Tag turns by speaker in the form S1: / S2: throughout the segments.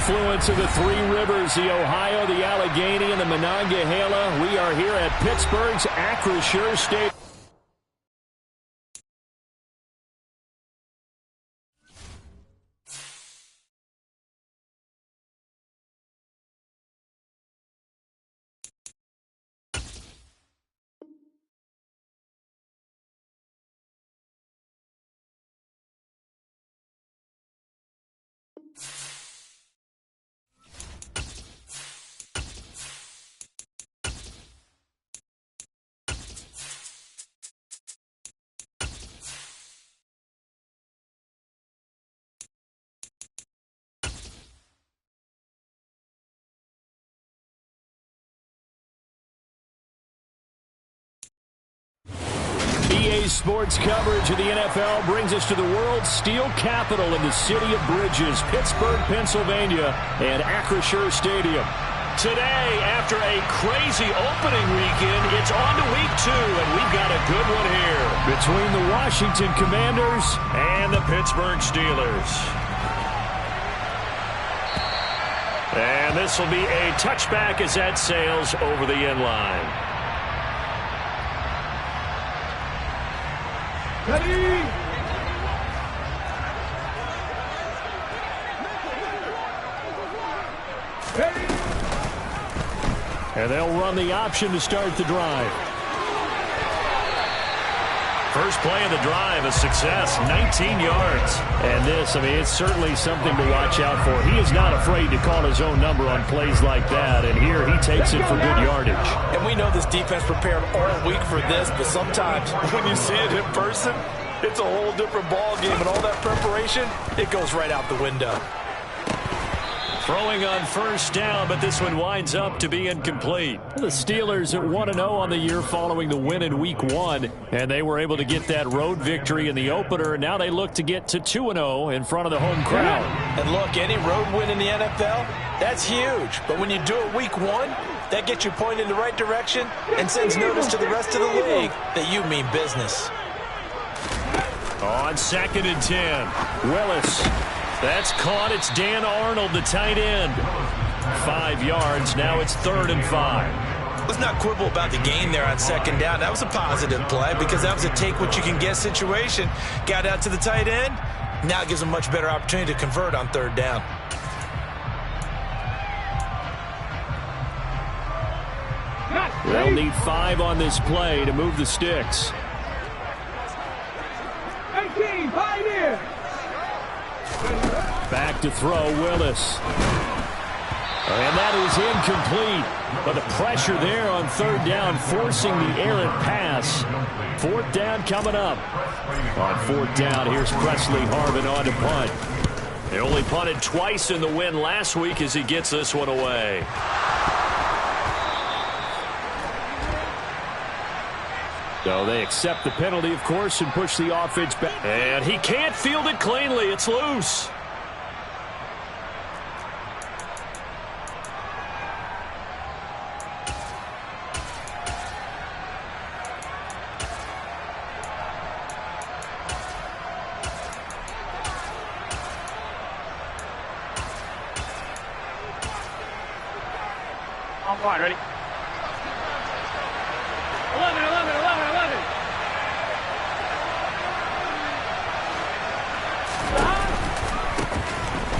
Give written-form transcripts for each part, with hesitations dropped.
S1: confluence of the three rivers, the Ohio, the Allegheny, and the Monongahela. We are here at Pittsburgh's Acrisure Stadium. EA Sports coverage of the NFL brings us to the world's steel capital in the city of bridges, Pittsburgh, Pennsylvania, and Acrisure Stadium.
S2: Today, after a crazy opening weekend, it's on to week 2, and we've got a good one here.
S1: Between the Washington Commanders
S2: and the Pittsburgh Steelers. And this will be a touchback as that sails over the end line.
S3: Ready?
S1: And they'll run the option to start the drive.
S2: First play of the drive, a success, 19 yards.
S1: And this, it's certainly something to watch out for. He is not afraid to call his own number on plays like that, and here he takes it for good yardage.
S4: And we know this defense prepared all week for this, but sometimes when you see it in person, it's a whole different ball game, and all that preparation, it goes right out the window.
S2: Throwing on first down, but this one winds up to be incomplete.
S1: The Steelers at 1-0 on the year following the win in Week 1, and they were able to get that road victory in the opener, and now they look to get to 2-0 in front of the home crowd.
S4: And look, any road win in the NFL, that's huge. But when you do it Week 1, that gets you pointed in the right direction and sends notice to the rest of the league that you mean business.
S2: On 2nd and 10, Willis. That's caught. It's Dan Arnold, the tight end. 5 yards. Now it's 3rd and 5.
S4: Let's not quibble about the gain there on 2nd down. That was a positive play because that was a take-what-you-can-get situation. Got out to the tight end. Now it gives them a much better opportunity to convert on 3rd down.
S1: They'll need 5 on this play to move the sticks.
S3: 18, Pioneer.
S1: Back to throw, Willis. And that is incomplete. But the pressure there on 3rd down, forcing the errant pass. 4th down coming up. On 4th down, here's Presley Harvin on to punt.
S2: They only punted twice in the win last week as he gets this one away.
S1: So they accept the penalty, of course, and push the offense back.
S2: And he can't field it cleanly. It's loose.
S5: On point, ready? 11, 11, 11, 11.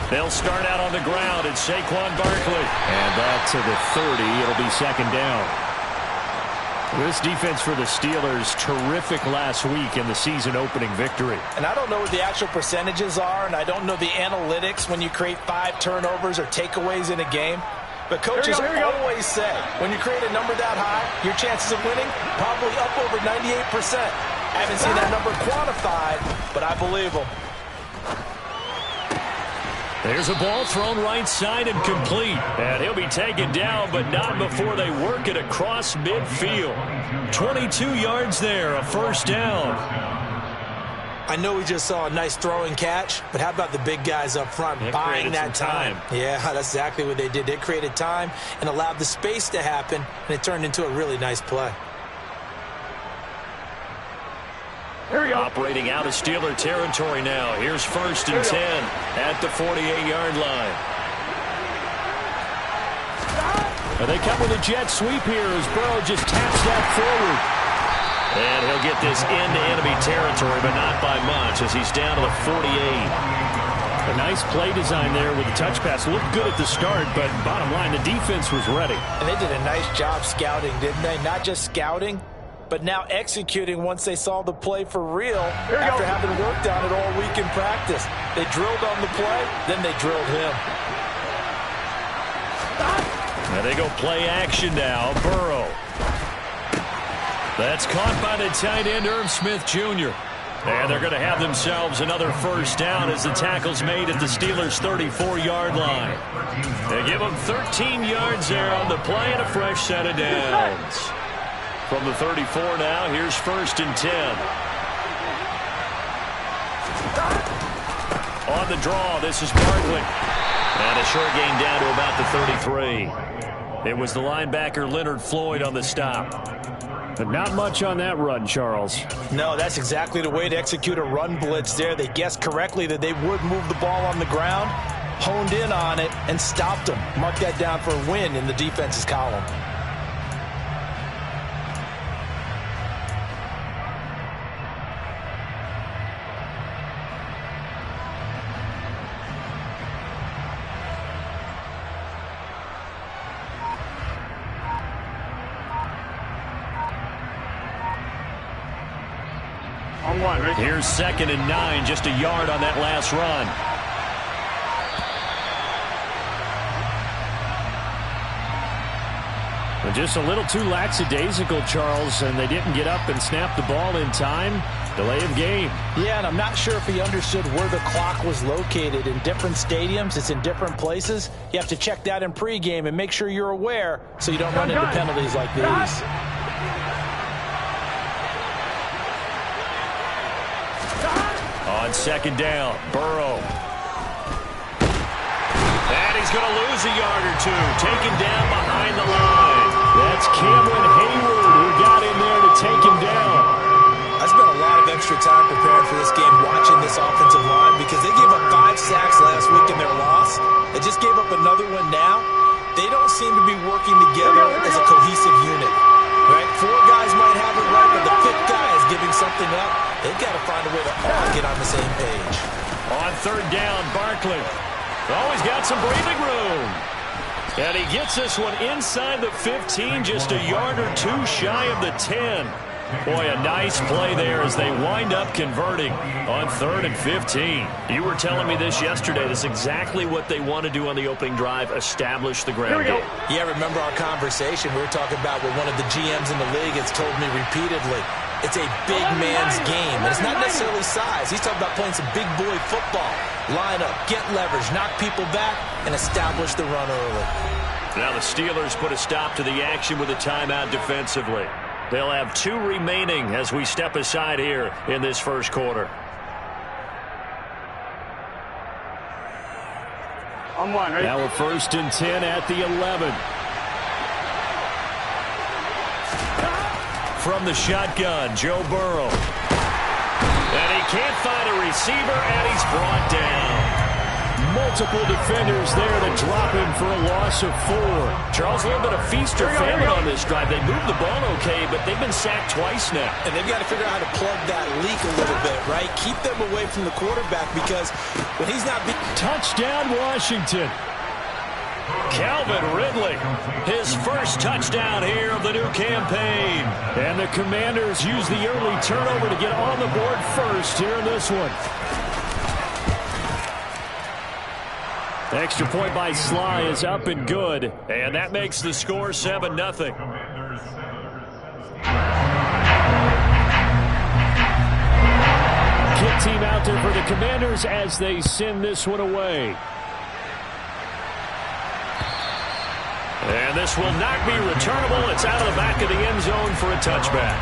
S2: They'll start out on the ground. It's Saquon Barkley.
S1: And back to the 30. It'll be 2nd down. This defense for the Steelers, terrific last week in the season-opening victory.
S4: And I don't know what the actual percentages are, and I don't know the analytics when you create 5 turnovers or takeaways in a game. But coaches always say, when you create a number that high, your chances of winning probably up over 98%. I haven't seen that number quantified, but I believe them.
S2: There's a ball thrown right side and complete. And he'll be taken down, but not before they work it across midfield. 22 yards there, a 1st down.
S4: I know we just saw a nice throwing catch, but how about the big guys up front buying that time? Yeah, that's exactly what they did. They created time and allowed the space to happen, and it turned into a really nice play.
S2: Here we go. Operating out of Steeler territory now. Here's 1st and 10 at the 48-yard line.
S1: They come with a jet sweep here as Burrow just taps that forward.
S2: And he'll get this into enemy territory, but not by much as he's down to the 48.
S1: A nice play design there with the touch pass. Looked good at the start, but bottom line, the defense was ready.
S4: And they did a nice job scouting, didn't they? Not just scouting, but now executing once they saw the play for real after having worked on it all week in practice. They drilled on the play, then they drilled him.
S2: And they go play action now. Burrow. That's caught by the tight end, Irv Smith Jr. And they're going to have themselves another first down as the tackle's made at the Steelers' 34-yard line. They give them 13 yards there on the play and a fresh set of downs. From the 34 now, here's 1st and 10. On the draw, this is Barkley. And a short gain down to about the 33. It was the linebacker Leonard Floyd on the stop.
S1: But not much on that run, Charles.
S4: No, that's exactly the way to execute a run blitz there. They guessed correctly that they would move the ball on the ground, honed in on it, and stopped them. Mark that down for a win in the defense's column.
S2: Here's 2nd and 9, just a yard on that last run.
S1: Well, just a little too lackadaisical, Charles, and they didn't get up and snap the ball in time. Delay of game.
S4: Yeah, and I'm not sure if he understood where the clock was located. In different stadiums, it's in different places. You have to check that in pregame and make sure you're aware so you don't run into penalties like these.
S2: On 2nd down, Burrow. And he's going to lose a yard or two. Taken down behind the line.
S1: That's Cameron Hayward who got in there to take him down.
S4: I spent a lot of extra time preparing for this game watching this offensive line because they gave up 5 sacks last week in their loss. They just gave up another one now. They don't seem to be working together as a cohesive unit. Right? 4 guys might have it right, but the 5th guy is giving something up. They've got to find a way to all get on the same page.
S2: On 3rd down, Barkley. Oh, he's got some breathing room. And he gets this one inside the 15, just a yard or two shy of the 10. Boy, a nice play there as they wind up converting on 3rd and 15. You were telling me this yesterday. That's exactly what they want to do on the opening drive, establish the ground game.
S4: Yeah, remember our conversation. We were talking about what one of the GMs in the league has told me repeatedly. It's a big man's game, and it's not necessarily size. He's talking about playing some big boy football. Line up, get leverage, knock people back, and establish the run early.
S2: Now the Steelers put a stop to the action with a timeout defensively. They'll have 2 remaining as we step aside here in this first quarter.
S5: On 1, right?
S1: Now we're 1st and 10 at the 11.
S2: From the shotgun, Joe Burrow. And he can't find a receiver, and he's brought down.
S1: Multiple defenders there to drop him for a loss of 4.
S2: Charles, a little bit of feast or famine on this drive. They moved the ball okay, but they've been sacked twice now.
S4: And they've got to figure out how to plug that leak a little bit, right? Keep them away from the quarterback because when he's not being...
S1: Touchdown, Washington.
S2: Calvin Ridley, his first touchdown here of the new campaign.
S1: And the Commanders use the early turnover to get on the board first here in this one. Extra point by Sly is up and good.
S2: And that makes the score 7-0.
S1: Kick team out there for the Commanders as they send this one away.
S2: And this will not be returnable. It's out of the back of the end zone for a touchback.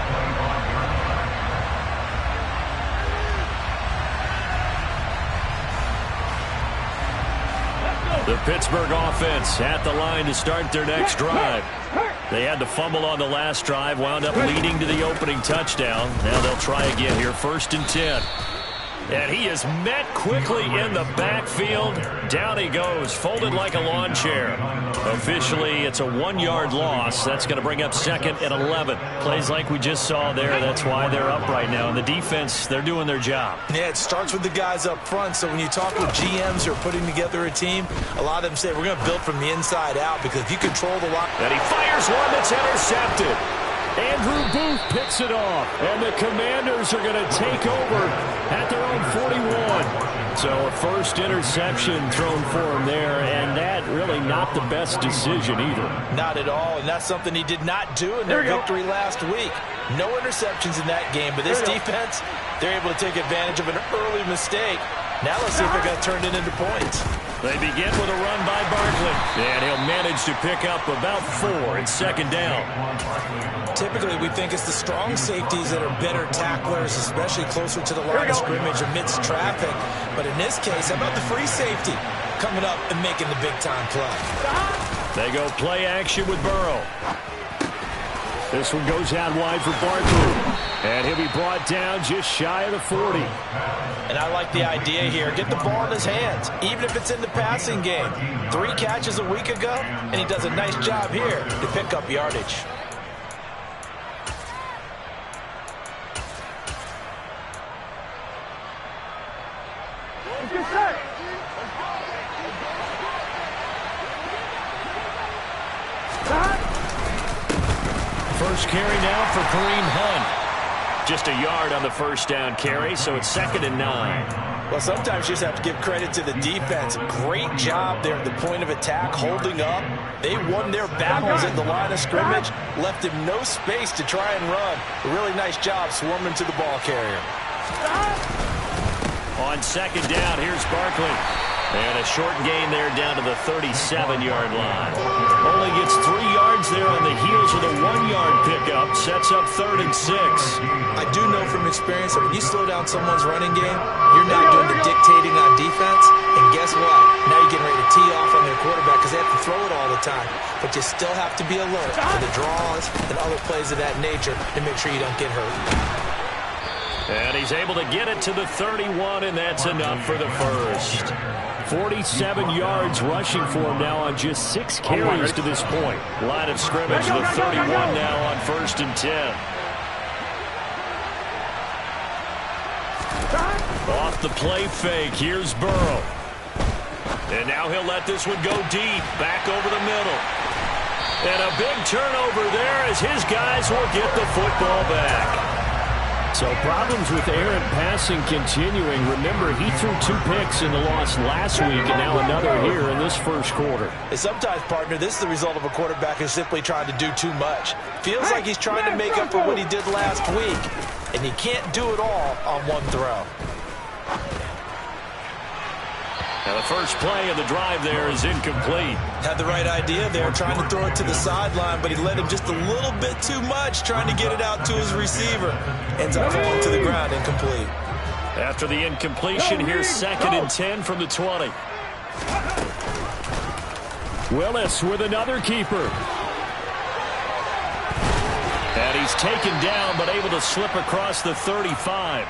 S2: The Pittsburgh offense at the line to start their next drive. They had to fumble on the last drive, wound up leading to the opening touchdown. Now they'll try again here, 1st and 10. And he is met quickly in the backfield. Down he goes, folded like a lawn chair. Officially, it's a 1-yard loss. That's going to bring up second and 11. Plays like we just saw there. That's why they're up right now. And the defense, they're doing their job.
S4: Yeah, it starts with the guys up front. So when you talk with GMs who are putting together a team, a lot of them say we're going to build from the inside out because if you control the line.
S1: And he fires one that's intercepted. Andrew Booth picks it off, and the Commanders are going to take over at their own 41. So a first interception thrown for him there, and that really not the best decision either.
S4: Not at all, and that's something he did not do in their victory last week. No interceptions in that game, but this defense, they're able to take advantage of an early mistake. Now let's see if they're going to turn it into points.
S1: They begin with a run by Barkley, and he'll manage to pick up about 4 in second down.
S4: Typically, we think it's the strong safeties that are better tacklers, especially closer to the line of scrimmage amidst traffic. But in this case, how about the free safety coming up and making the big-time play?
S1: They go play action with Burrow. This one goes out wide for Barkley. And he'll be brought down just shy of the 40.
S4: And I like the idea here. Get the ball in his hands, even if it's in the passing game. 3 catches a week ago, and he does a nice job here to pick up yardage.
S1: First carry now for Kareem Hunt. Just a yard on the first down carry, so it's second and 9.
S4: Well, sometimes you just have to give credit to the defense. Great job there at the point of attack, holding up. They won their battles at the line of scrimmage, left him no space to try and run. A really nice job swarming to the ball carrier.
S1: On second down, here's Barkley. And a short gain there down to the 37-yard line. Only gets 3 yards there on the heels of the 1-yard pickup. Sets up 3rd and 6.
S4: I do know from experience that when you slow down someone's running game, you're not doing the dictating on defense. And guess what? Now you're getting ready to tee off on their quarterback because they have to throw it all the time. But you still have to be alert for the draws and other plays of that nature to make sure you don't get hurt.
S1: And he's able to get it to the 31, and that's enough for the first. 47 yards rushing for him now on just 6 carries to this point. Line of scrimmage, the 31 now on 1st and 10. Off the play fake, here's Burrow. And now he'll let this one go deep, back over the middle. And a big turnover there as his guys will get the football back. So problems with errant passing continuing. Remember, he threw 2 picks in the loss last week and now another here in this first quarter.
S4: And sometimes, partner, this is the result of a quarterback who's simply trying to do too much. Feels like he's trying to make up for what he did last week, and he can't do it all on one throw.
S1: Now the first play of the drive there is incomplete.
S4: Had the right idea there, trying to throw it to the sideline, but he let him just a little bit too much, trying to get it out to his receiver. Ends up falling to the ground, incomplete.
S1: After the incompletion, here's 2nd and 10 from the 20. Willis with another keeper. And he's taken down, but able to slip across the 35.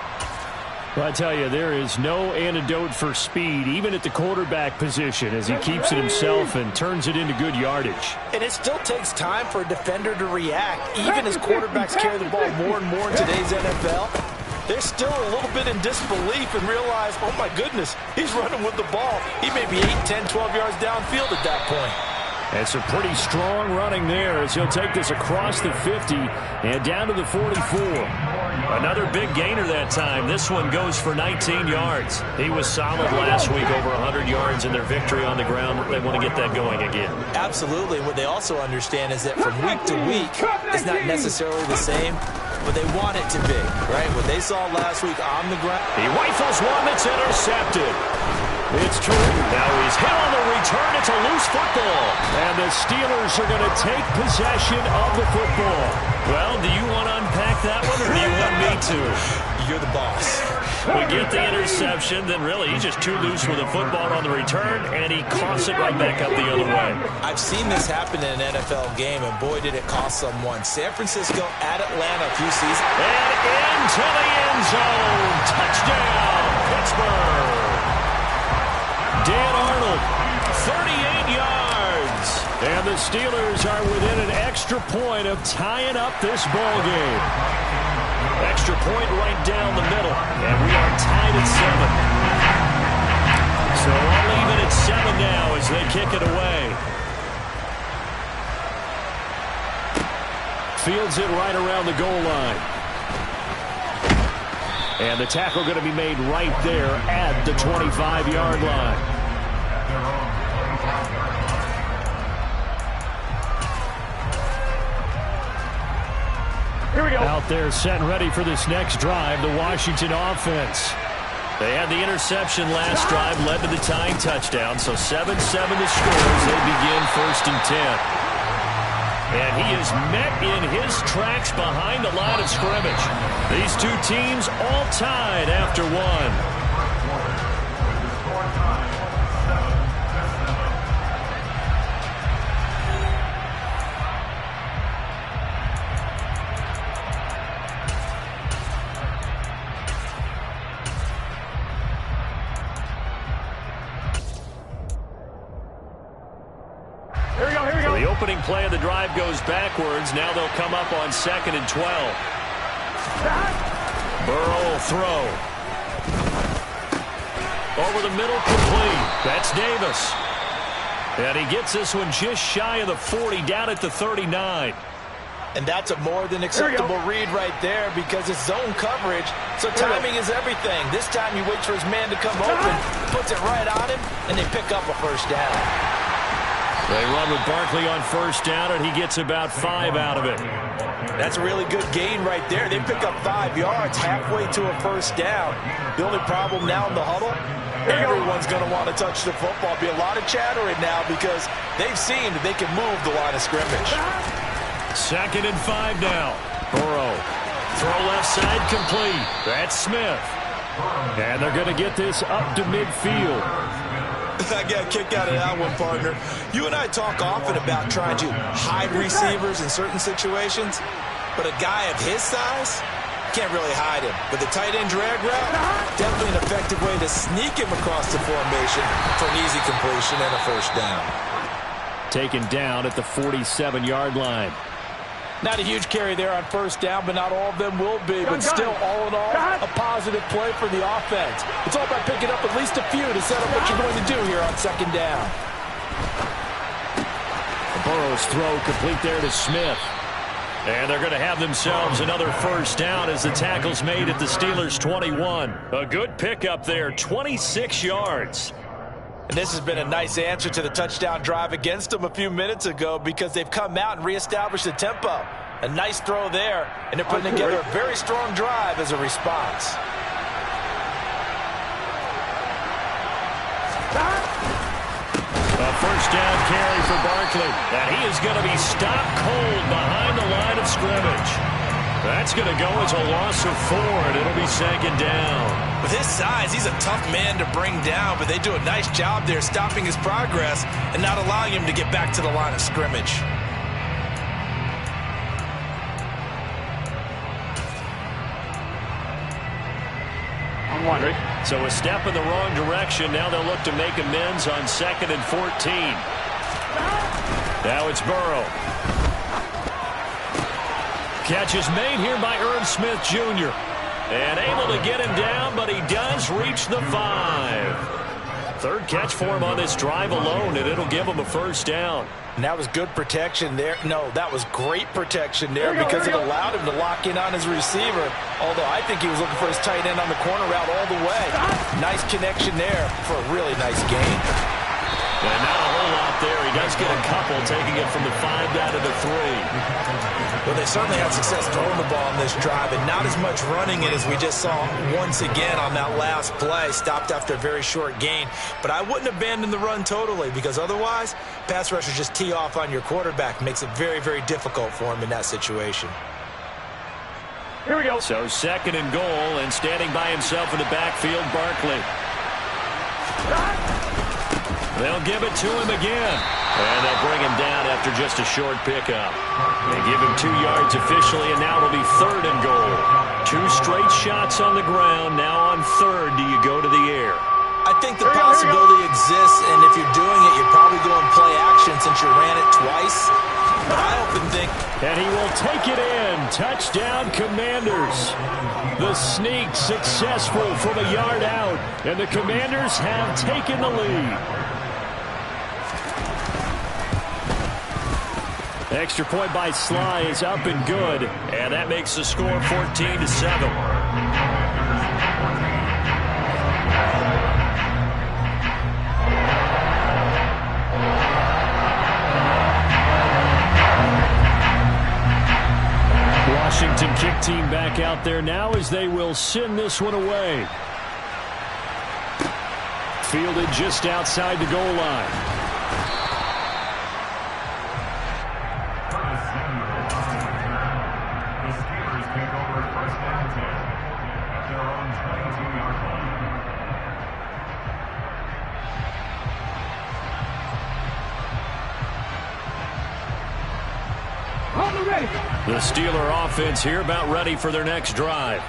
S1: Well, I tell you, there is no antidote for speed, even at the quarterback position, as he keeps it himself and turns it into good yardage.
S4: And it still takes time for a defender to react. Even as quarterbacks carry the ball more and more in today's NFL, they're still a little bit in disbelief and realize, oh my goodness, he's running with the ball. He may be 8, 10, 12 yards downfield at that point.
S1: And some pretty strong running there as he'll take this across the 50 and down to the 44. Another big gainer that time. This one goes for 19 yards. He was solid last week, over 100 yards in their victory on the ground. They want to get that going again.
S4: Absolutely. What they also understand is that from week to week, it's not necessarily the same, but they want it to be, right? What they saw last week on the ground.
S1: He rifles one that's intercepted. It's true. Now he's hit on the return. It's a loose football. And the Steelers are going to take possession of the football. Well, do you want to unpack that one, or do you want me to?
S4: You're the boss.
S1: We get the interception, then really he's just too loose with the football on the return, and he coughs it right back up the other way.
S4: I've seen this happen in an NFL game, and boy, did it cost someone. San Francisco at Atlanta a few seasons.
S1: And into the end zone. Touchdown. And the Steelers are within an extra point of tying up this ball game. Extra point right down the middle. And we are tied at 7. So all even at 7 now as they kick it away. Fields it right around the goal line. And the tackle going to be made right there at the 25-yard line.
S5: Here we go.
S1: Out there set and ready for this next drive, the Washington offense. They had the interception last drive, led to the tying touchdown, so 7-7 the score as they begin 1st and 10. And he is met in his tracks behind the line of scrimmage. These two teams all tied after one. The opening play of the drive goes backwards. Now they'll come up on 2nd and 12. Burrow will throw. Over the middle, complete. That's Davis. And he gets this one just shy of the 40, down at the 39.
S4: And that's a more than acceptable read right there because it's zone coverage, so timing is everything. This time he waits for his man to come open, puts it right on him, and they pick up a first down.
S1: They run with Barkley on first down, and he gets about 5 out of it.
S4: That's a really good gain right there. They pick up 5 yards halfway to a first down. The only problem now in the huddle, everyone's going to want to touch the football. Be a lot of chattering now because they've seen that they can move the line of scrimmage.
S1: 2nd and 5 now. Burrow. Throw left side complete. That's Smith. And they're going to get this up to midfield.
S4: I got a kick out of that one, partner. You and I talk often about trying to hide receivers in certain situations, but a guy of his size can't really hide him. But the tight end drag route, definitely an effective way to sneak him across the formation for an easy completion and a first down.
S1: Taken down at the 47-yard line.
S4: Not a huge carry there on first down, but not all of them will be. But still, all in all, a positive play for the offense. It's all about picking up at least a few to set up what you're going to do here on 2nd down.
S1: Burrow's throw complete there to Smith. And they're going to have themselves another first down as the tackle's made at the Steelers' 21. A good pickup there, 26 yards.
S4: And this has been a nice answer to the touchdown drive against them a few minutes ago because they've come out and reestablished the tempo. A nice throw there, and they're putting together a very strong drive as a response.
S1: A first down carry for Barkley. And he is going to be stopped cold behind the line of scrimmage. That's going to go as a loss of 4, and it'll be 2nd down.
S4: With his size, he's a tough man to bring down, but they do a nice job there stopping his progress and not allowing him to get back to the line of scrimmage.
S5: I'm wondering.
S1: So a step in the wrong direction. Now they'll look to make amends on 2nd and 14. Now it's Burrow. Catch is made here by Irv Smith Jr. And able to get him down, but he does reach the 5. 3rd catch for him on this drive alone, and it'll give him a first down.
S4: And that was good protection there. No, that was great protection there because it allowed him to lock in on his receiver, although I think he was looking for his tight end on the corner route all the way. Nice connection there for a really nice gain.
S1: And not a whole lot there. He does get a couple, taking it from the 5 down to the 3.
S4: Well, they certainly had success throwing the ball on this drive, and not as much running it as we just saw once again on that last play. Stopped after a very short gain. But I wouldn't abandon the run totally because otherwise, pass rushers just tee off on your quarterback. Makes it very, very difficult for him in that situation.
S5: Here we go.
S1: So 2nd and goal, and standing by himself in the backfield, Barkley. They'll give it to him again. And they'll bring him down after just a short pickup. They give him 2 yards officially, and now it'll be 3rd and goal. 2 straight shots on the ground. Now on 3rd, do you go to the air?
S4: I think the possibility exists, and if you're doing it, you're probably going play action since you ran it twice. But I often think...
S1: And he will take it in. Touchdown, Commanders. The sneak successful from a yard out, and the Commanders have taken the lead. Extra point by Sly is up and good.
S2: And that makes the score 14-7.
S1: Washington kick team back out there now as they will send this one away. Fielded just outside the goal line.
S2: The Steeler offense here about ready for their next drive.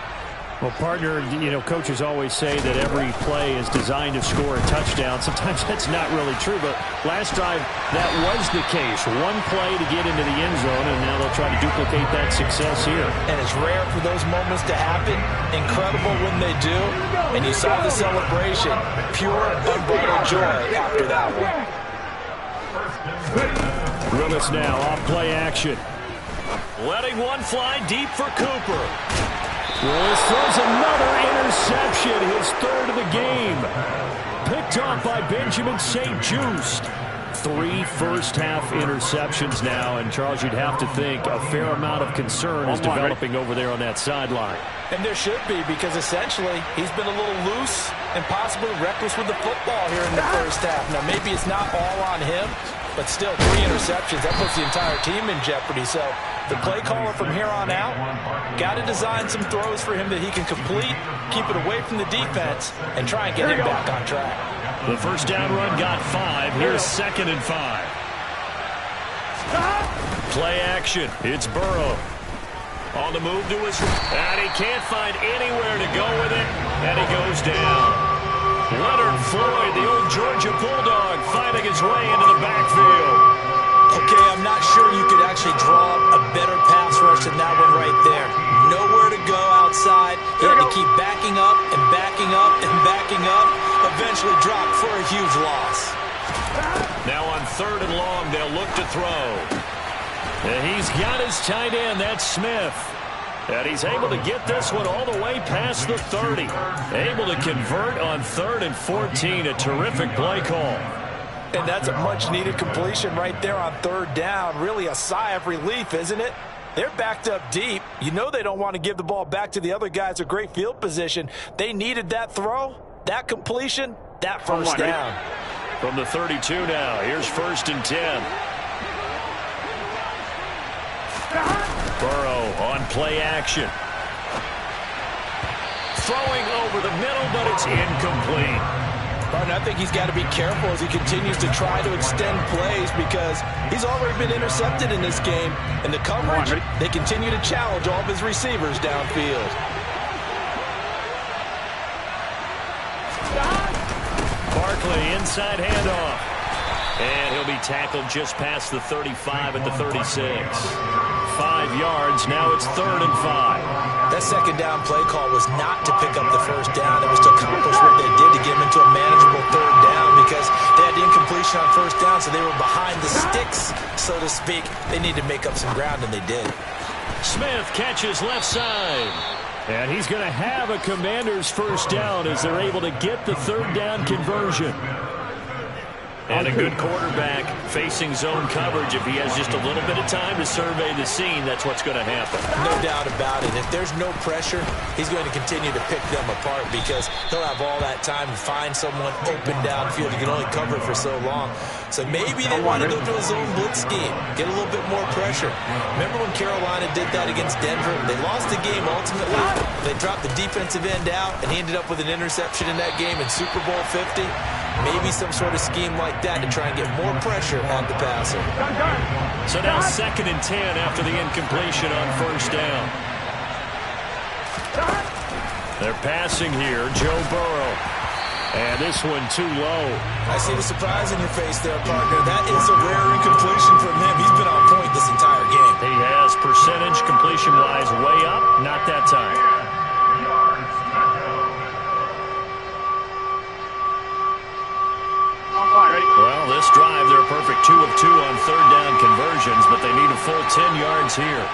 S1: Well, partner, coaches always say that every play is designed to score a touchdown. Sometimes that's not really true, but last drive, that was the case. One play to get into the end zone, and now they'll try to duplicate that success here.
S4: And it's rare for those moments to happen. Incredible when they do. And you saw the celebration. Pure, unbridled joy after that one.
S1: Willis now off play action.
S2: Letting one fly deep for Cooper.
S1: Willis throws another interception, his third of the game. Picked off by Benjamin St-Juste. 3 first-half interceptions now, and Charles, you'd have to think a fair amount of concern is developing over there on that sideline.
S4: And there should be, because essentially he's been a little loose and possibly reckless with the football here in the first half. Now, maybe it's not all on him, but still 3 interceptions. That puts the entire team in jeopardy. So the play caller from here on out got to design some throws for him that he can complete, keep it away from the defense, and try and get him back on track.
S2: The first down run got 5. Here's 2nd and 5. Play action. It's Burrow. On the move to his right. And he can't find anywhere to go with it. And he goes down. Leonard Floyd, the old Georgia Bulldog, finding his way into the backfield.
S4: Okay, I'm not sure you could actually draw a better pass rush than that one right there. Nowhere to go outside. He had to keep backing up and backing up and backing up. Eventually dropped for a huge loss.
S2: Now on 3rd and long, they'll look to throw.
S1: And he's got his tight end, that's Smith.
S2: And he's able to get this one all the way past the 30. Able to convert on 3rd and 14. A terrific play call.
S4: And that's a much-needed completion right there on 3rd down. Really a sigh of relief, isn't it? They're backed up deep. You know they don't want to give the ball back to the other guys. A great field position. They needed that throw, that completion, that first down.
S2: From the 32 now, here's 1st and 10. Burrow on play action. Throwing over the middle, but it's incomplete.
S4: And I think he's got to be careful as he continues to try to extend plays because he's already been intercepted in this game. And the coverage, they continue to challenge all of his receivers downfield.
S2: Barkley inside handoff. And he'll be tackled just past the 35 at the 36. 5 yards. Now it's 3rd and 5.
S4: That 2nd down play call was not to pick up the first down. It was to accomplish what they did to get him into a manageable 3rd down because they had the incompletion on 1st down, so they were behind the sticks, so to speak. They needed to make up some ground, and they did.
S2: Smith catches left side.
S1: And he's going to have a Commander's first down as they're able to get the 3rd down conversion.
S2: And a good quarterback facing zone coverage. If he has just a little bit of time to survey the scene, that's what's going to happen.
S4: No doubt about it. If there's no pressure, he's going to continue to pick them apart because he'll have all that time to find someone open downfield. He can only cover for so long. So maybe they want to go to a zone blitz scheme, get a little bit more pressure. Remember when Carolina did that against Denver? They lost the game ultimately. They dropped the defensive end out, and he ended up with an interception in that game in Super Bowl 50. Maybe some sort of scheme like that to try and get more pressure on the passer.
S2: So now 2nd and 10 after the incompletion on 1st down. They're passing here. Joe Burrow.
S1: And this one too low.
S4: I see the surprise in your face there, partner. That is a rare incompletion from him. He's been on point this entire game.
S1: He has percentage completion-wise way up. Not that time. Well, this drive, they're a perfect 2 of 2 on third down conversions, but they need a full 10 yards here.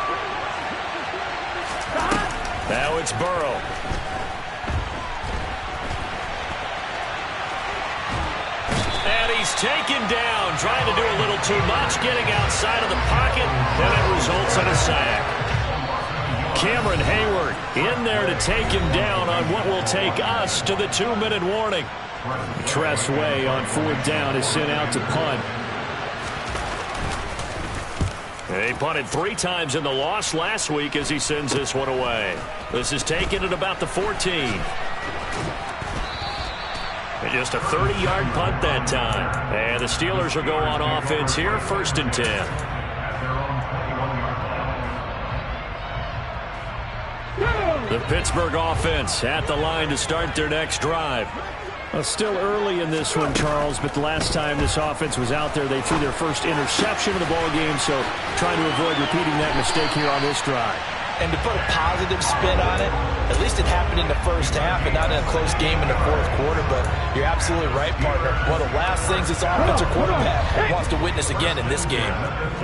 S1: Now it's Burrow. And he's taken down, trying to do a little too much, getting outside of the pocket, and it results in a sack. Cameron Hayward in there to take him down on what will take us to the 2-minute warning. Tress Way on fourth down is sent out to punt. He punted 3 times in the loss last week as he sends this one away. This is taken at about the 14. And just a 30-yard punt that time. And the Steelers will go on offense here, 1st and 10. The Pittsburgh offense at the line to start their next drive. Well, still early in this one, Charles, but the last time this offense was out there, they threw their first interception of the ball game, so trying to avoid repeating that mistake here on this drive.
S4: And to put a positive spin on it, at least it happened in the first half and not in a close game in the fourth quarter. But you're absolutely right, partner. One of the last things this offensive quarterback wants to witness again in this game.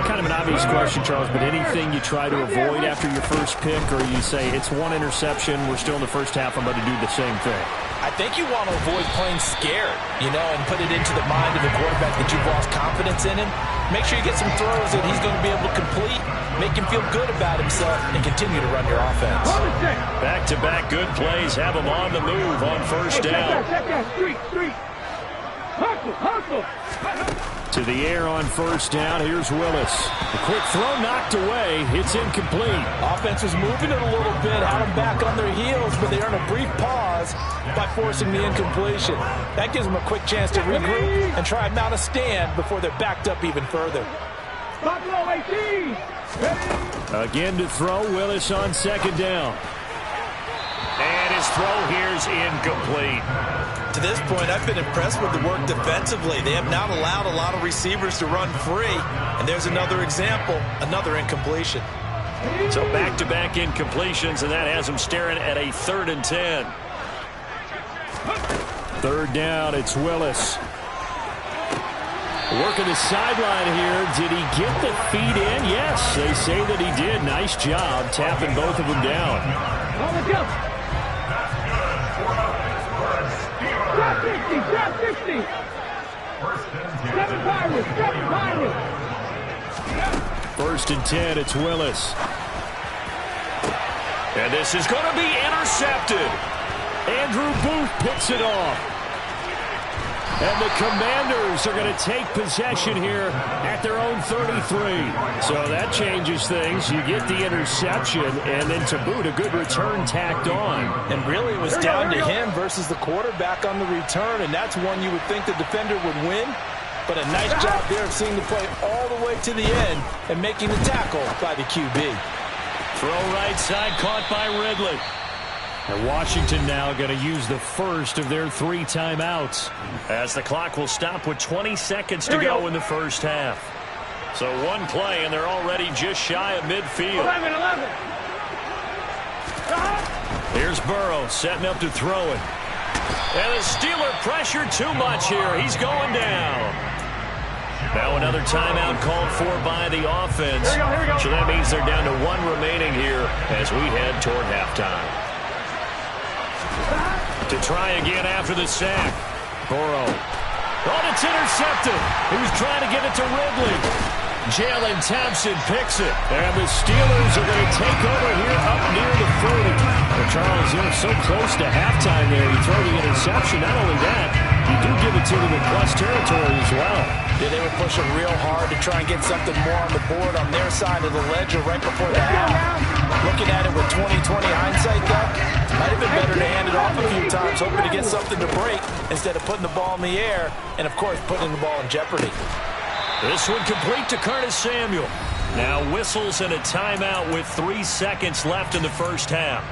S1: Kind of an obvious question, Charles, but anything you try to avoid after your first pick, or you say it's one interception, we're still in the first half, I'm going to do the same thing?
S4: I think you want to avoid playing scared, and put it into the mind of the quarterback that you've lost confidence in him. Make sure you get some throws that he's going to be able to complete, make him feel good about himself, and continue to run your offense.
S1: Back-to-back good plays have him on the move on first down. To the air on first down, here's Willis. A quick throw knocked away, it's incomplete.
S4: Offense was moving it a little bit, had them back on their heels, but they earned a brief pause by forcing the incompletion. That gives them a quick chance to regroup and try and mount a stand before they're backed up even further.
S1: Again to throw, Willis on second down. And his throw here's incomplete.
S4: To this point, I've been impressed with the work defensively. They have not allowed a lot of receivers to run free. And there's another example, another incompletion.
S1: So back-to-back incompletions, and that has them staring at a 3rd and 10. Third down, it's Willis. Working the sideline here. Did he get the feet in? Yes, they say that he did. Nice job tapping both of them down.
S3: Drop 60. 7 Pirates.
S1: 1st and 10, it's Willis. And this is going to be intercepted. Andrew Booth picks it off. And the Commanders are going to take possession here at their own 33. So that changes things. You get the interception, and then to boot, a good return tacked on.
S4: And really, it was down to him versus the quarterback on the return, and that's one you would think the defender would win. But a nice job there of seeing the play all the way to the end and making the tackle by the QB.
S1: Throw right side, caught by Ridley. And Washington now going to use the first of their 3 timeouts, as the clock will stop with 20 seconds to go in the first half. So one play, and they're already just shy of midfield.
S3: 11.
S1: Here's Burrow setting up to throw it. And the Steeler pressure too much here. He's going down. Now another timeout called for by the offense.
S3: Here we go.
S1: So that means they're down to 1 remaining here as we head toward halftime. To try again after the sack. Burrow. Oh, it's intercepted. He was trying to give it to Ridley. Jalen Thompson picks it. And the Steelers are going to take over here up near the 30. Well, Charles, you're so close to halftime there. You throw the interception. Not only that, you do give it to them in plus territory as well.
S4: Yeah, they were pushing real hard to try and get something more on the board on their side of the ledger right before the half. Looking at it with 20/20 hindsight, though, might have been better to hand it off a few times, hoping to get something to break instead of putting the ball in the air and, of course, putting the ball in jeopardy.
S1: This one complete to Curtis Samuel. Now whistles and a timeout with 3 seconds left in the first half.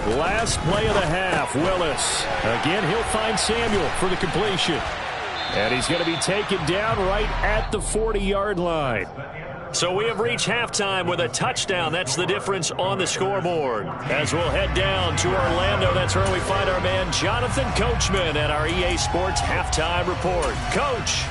S1: Last play of the half, Willis. Again, he'll find Samuel for the completion. And he's going to be taken down right at the 40-yard line.
S2: So we have reached halftime with a touchdown. That's the difference on the scoreboard. As we'll head down to Orlando, that's where we find our man Jonathan Coachman at our EA Sports Halftime Report. Coach.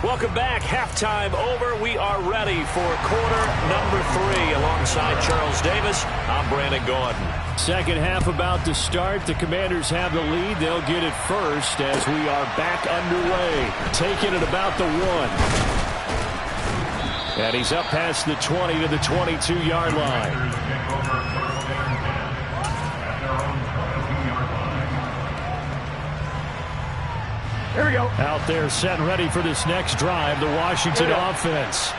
S2: Welcome back. Halftime over. We are ready for quarter number 3. Alongside Charles Davis, I'm Brandon Gordon.
S1: Second half about to start. The Commanders have the lead. They'll get it first as we are back underway. Taking it about the 1. And he's up past the 20 to the 22-yard line.
S5: Here we go.
S1: Out there set and ready for this next drive, the Washington offense.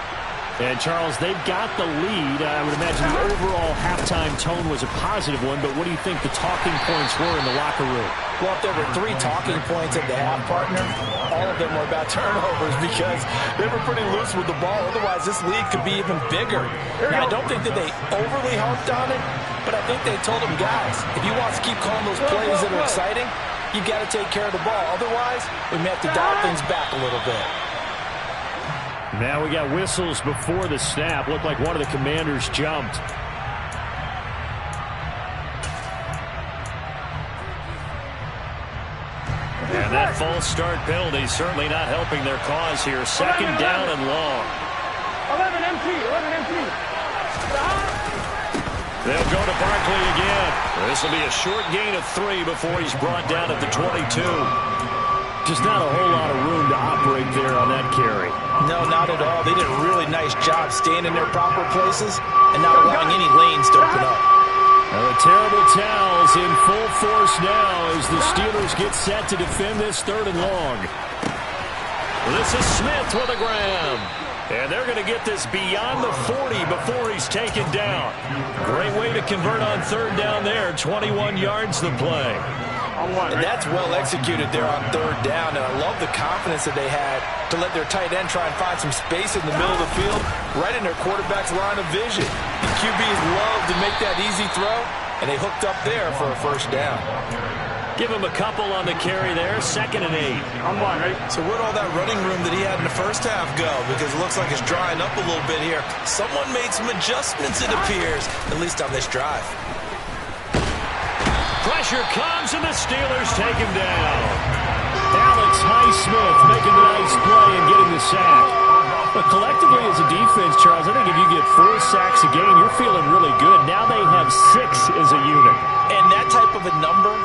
S1: And, Charles, they've got the lead. I would imagine the overall halftime tone was a positive one, but what do you think the talking points were in the locker room?
S4: Well, if there were 3 talking points at the half, partner, all of them were about turnovers because they were pretty loose with the ball. Otherwise, this lead could be even bigger. Now, I don't think that they overly harped on it, but I think they told them, guys, if you want to keep calling those plays that are exciting, you got to take care of the ball. Otherwise, we may have to dial things back a little bit.
S1: Now we got whistles before the snap. Looked like one of the Commanders jumped.
S2: And that false start penalty certainly not helping their cause here. Second down and long.
S3: 11 MT.
S2: They'll go to Barkley again. This will be a short gain of 3 before he's brought down at the 22.
S1: Just not a whole lot of room to operate there on that carry.
S4: No, not at all. They did a really nice job staying in their proper places and not allowing any lanes to open up.
S1: Now the terrible towels in full force now as the Steelers get set to defend this 3rd and long.
S2: This is Smith with a grab. And they're going to get this beyond the 40 before he's taken down. Great way to convert on 3rd down there. 21 yards to play.
S4: And that's well executed there on 3rd down. And I love the confidence that they had to let their tight end try and find some space in the middle of the field, right in their quarterback's line of vision. The QBs love to make that easy throw, and they hooked up there for a 1st down.
S2: Give him a couple on the carry there. 2nd and 8.
S5: I'm on, right?
S4: So where'd all that running room that he had in the first half go? Because it looks like it's drying up a little bit here. Someone made some adjustments, it appears, at least on this drive.
S2: Pressure comes, and the Steelers take him down.
S1: Alex Highsmith making the nice play and getting the sack. But collectively as a defense, Charles, I think if you get 4 sacks a game, you're feeling really good. Now they have 6 as a unit.
S4: And that type of a number,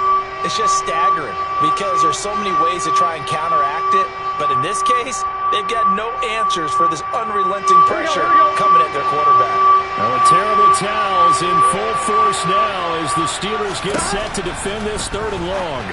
S4: it's just staggering because there's so many ways to try and counteract it. But in this case, they've got no answers for this unrelenting pressure coming at their quarterback.
S1: Now the terrible towels in full force now as the Steelers get set to defend this 3rd and long.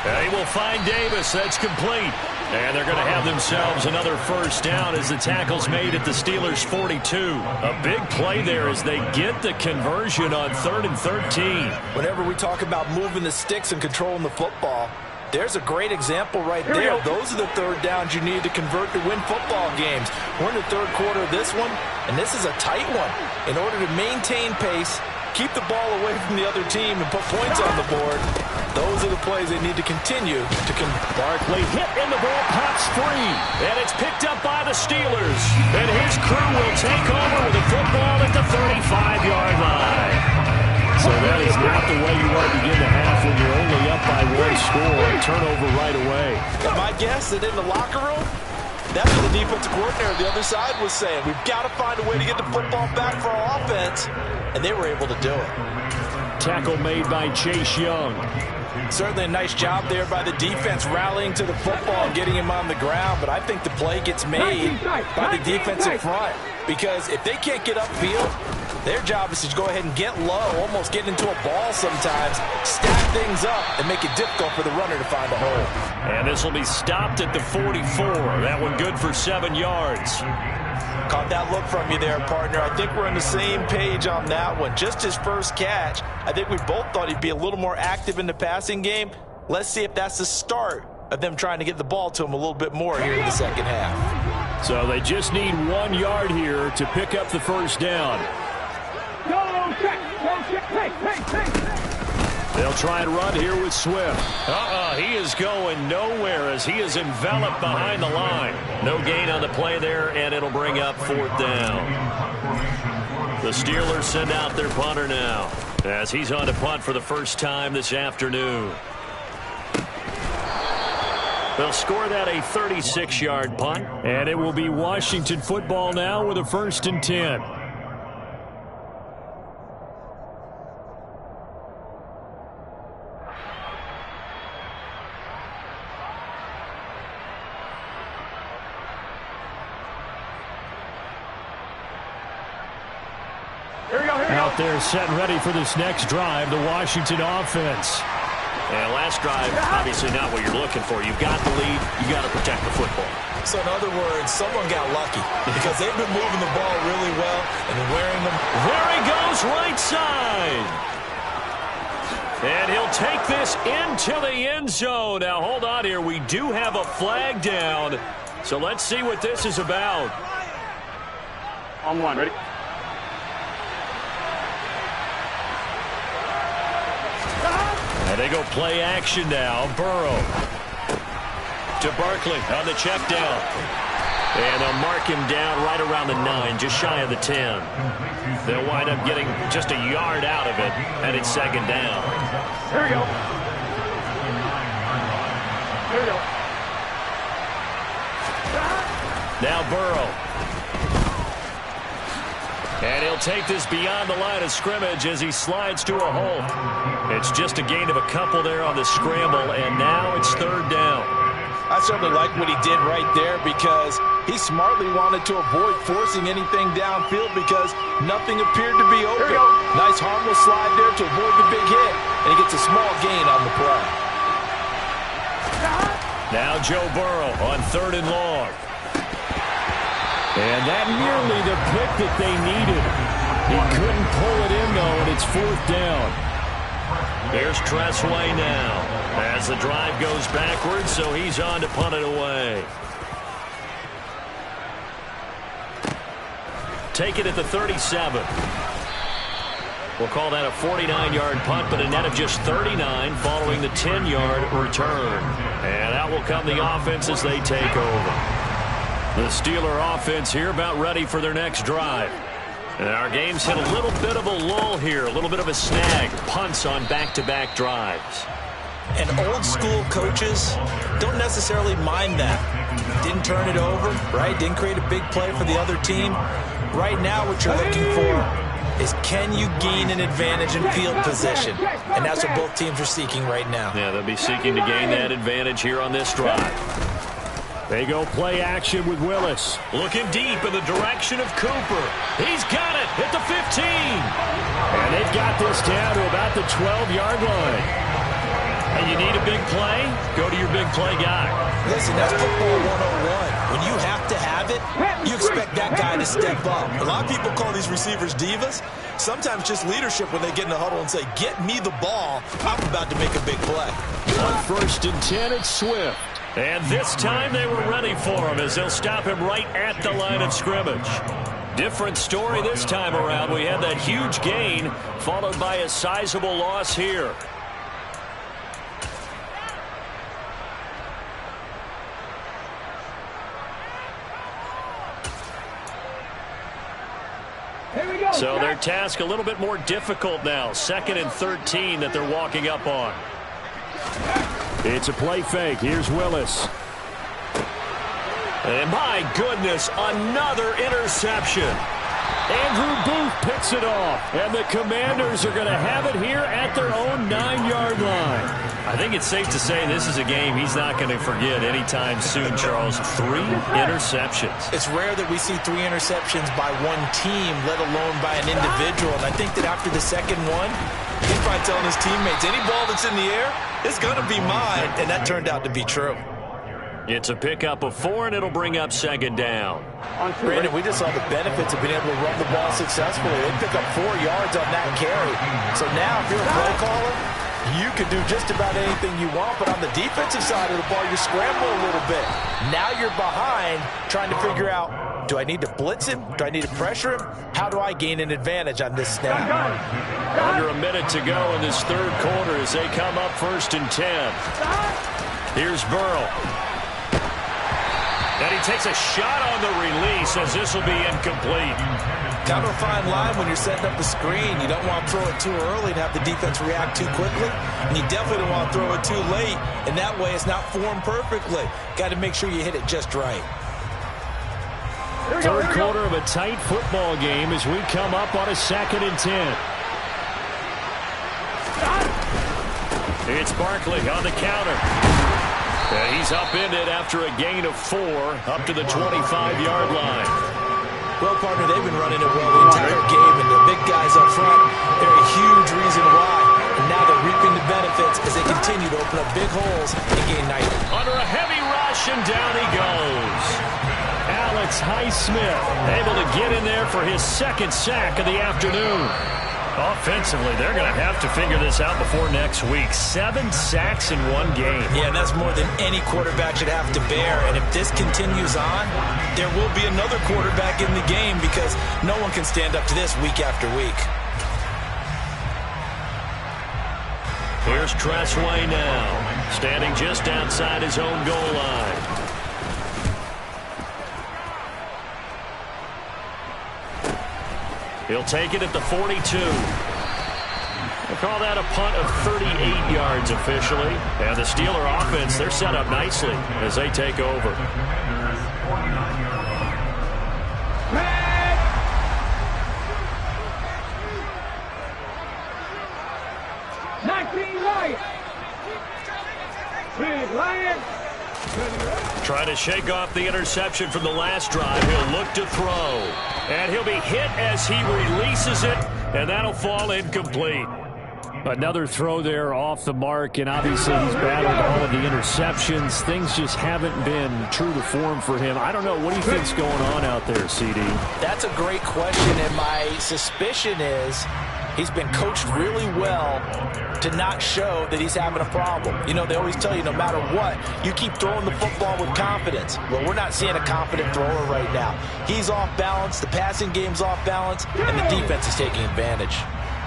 S2: They will find Davis. That's complete. And they're going to have themselves another 1st down as the tackle's made at the Steelers' 42. A big play there as they get the conversion on 3rd and 13.
S4: Whenever we talk about moving the sticks and controlling the football, there's a great example right there. Those are the 3rd downs you need to convert to win football games. We're in the 3rd quarter of this one, and this is a tight one. In order to maintain pace, keep the ball away from the other team, and put points on the board, those are the plays they need to continue to
S2: Barkley hit and the ball pops free. And it's picked up by the Steelers. And his crew will take over with the football at the 35-yard line.
S1: So that is not the way you want to begin the half when you're only up by 1 score. Turnover right away.
S4: And my guess that in the locker room, that's what the defensive coordinator on the other side was saying. We've got to find a way to get the football back for our offense. And they were able to do it.
S1: Tackle made by Chase Young.
S4: Certainly a nice job there by the defense rallying to the football and getting him on the ground. But I think the play gets made by the defensive front. Because if they can't get upfield, Their job is to go ahead and get low, almost get into a ball sometimes, stack things up, and make it difficult for the runner to find a hole.
S2: And this will be stopped at the 44. That one good for 7 yards.
S4: Caught that look from you there, partner. I think we're on the same page on that one. Just his first catch. I think we both thought he'd be a little more active in the passing game. Let's see if that's the start of them trying to get the ball to him a little bit more here in the second half.
S1: So they just need 1 yard here to pick up the first down.
S3: Go check. Hey.
S1: They'll try and run here with Swift.
S2: He is going nowhere as he is enveloped behind the line. No gain on the play there, and it'll bring up 4th down. The Steelers send out their punter now as he's on to punt for the first time this afternoon. They'll score that a 36-yard punt.
S1: And it will be Washington football now with a 1st and 10. Out there set and ready for this next drive, the Washington offense.
S2: And last drive, obviously not what you're looking for. You've got the lead. You've got to protect the football.
S4: So in other words, someone got lucky because they've been moving the ball really well and wearing them.
S2: There he goes, right side. And he'll take this into the end zone. Now, hold on here. We do have a flag down. So let's see what this is about.
S5: On one, ready?
S2: And they go play action now. Burrow to Barkley on the check down. And they'll mark him down right around the 9, just shy of the 10. They'll wind up getting just a yard out of it, and it's 2nd down.
S5: Here we go.
S2: Now Burrow. And he'll take this beyond the line of scrimmage as he slides to a hole. It's just a gain of a couple there on the scramble, and now it's 3rd down.
S4: I certainly like what he did right there because he smartly wanted to avoid forcing anything downfield because nothing appeared to be open. Nice harmless slide there to avoid the big hit, and he gets a small gain on the play.
S2: Now Joe Burrow on 3rd and long.
S1: And that nearly the pick that they needed. He couldn't pull it in, though, and it's 4th down.
S2: Here's Tressway now as the drive goes backwards, so he's on to punt it away. Take it at the 37. We'll call that a 49-yard punt, but a net of just 39 following the 10-yard return. And out will come the offense as they take over. The Steeler offense here about ready for their next drive. And our game's hit a little bit of a lull here, a little bit of a snag. Punts on back-to-back drives.
S4: And old-school coaches don't necessarily mind that. Didn't turn it over, right? Didn't create a big play for the other team. Right now what you're looking for is can you gain an advantage in field position? And that's what both teams are seeking right now.
S2: Yeah, they'll be seeking to gain that advantage here on this drive.
S1: They go play action with Willis.
S2: Looking deep in the direction of Cooper. He's got it at the 15.
S1: And they've got this down to about the 12-yard line.
S2: And you need a big play? Go to your big play guy.
S4: Listen, that's football 101. When you have to have it, you expect that guy to step up. A lot of people call these receivers divas. Sometimes just leadership when they get in the huddle and say, get me the ball. I'm about to make a big play.
S1: On 1st and 10, it's Swift.
S2: And this time they were ready for him as they'll stop him right at the line of scrimmage. Different story this time around. We had that huge gain followed by a sizable loss here. So their task a little bit more difficult now. 2nd and 13 that they're walking up on.
S1: It's a play fake. Here's Willis.
S2: And my goodness, another interception.
S1: Andrew Booth picks it off. And the Commanders are going to have it here at their own 9-yard line.
S2: I think it's safe to say this is a game he's not going to forget anytime soon, Charles. 3 interceptions.
S4: It's rare that we see 3 interceptions by one team, let alone by an individual. And I think that after the second one, he's probably telling his teammates, any ball that's in the air, it's going to be mine. And that turned out to be true.
S2: It's a pickup of 4, and it'll bring up second down.
S4: Brandon, we just saw the benefits of being able to run the ball successfully. They pick up 4 yards on that carry. So now if you're a play caller, you can do just about anything you want. But on the defensive side of the ball, you scramble a little bit. Now you're behind trying to figure out, do I need to blitz him? Do I need to pressure him? How do I gain an advantage on this snap?
S2: Under a minute to go in this third quarter as they come up 1st and 10. Here's Burrow. And he takes a shot on the release as this will be incomplete.
S4: Kind of a fine line when you're setting up the screen. You don't want to throw it too early and have the defense react too quickly. And you definitely don't want to throw it too late. And that way it's not formed perfectly. Got to make sure you hit it just right.
S1: Third quarter of a tight football game as we come up on a 2nd and 10. It's Barkley on the counter. And he's upended after a gain of 4 up to the 25-yard line.
S4: Well, partner, they've been running it well the entire game, and the big guys up front, they're a huge reason why. And now they're reaping the benefits as they continue to open up big holes and gain night.
S2: Under a heavy rush, and down he goes.
S1: Alex Highsmith able to get in there for his 2nd sack of the afternoon.
S2: Offensively, they're going to have to figure this out before next week. 7 sacks in 1 game.
S4: Yeah, and that's more than any quarterback should have to bear. And if this continues on, there will be another quarterback in the game because no one can stand up to this week after week.
S2: Here's Tressway now, standing just outside his own goal line. He'll take it at the 42. We'll call that a punt of 38 yards officially. And the Steeler offense, they're set up nicely as they take over. Trying to shake off the interception from the last drive. He'll look to throw. And he'll be hit as he releases it, and that'll fall incomplete.
S1: Another throw there off the mark, and obviously he's battled all of the interceptions. Things just haven't been true to form for him. I don't know. What do you think's going on out there, CD?
S4: That's a great question, and my suspicion is he's been coached really well to not show that he's having a problem. You know, they always tell you no matter what, you keep throwing the football with confidence. Well, we're not seeing a confident thrower right now. He's off balance, the passing game's off balance, and the defense is taking advantage.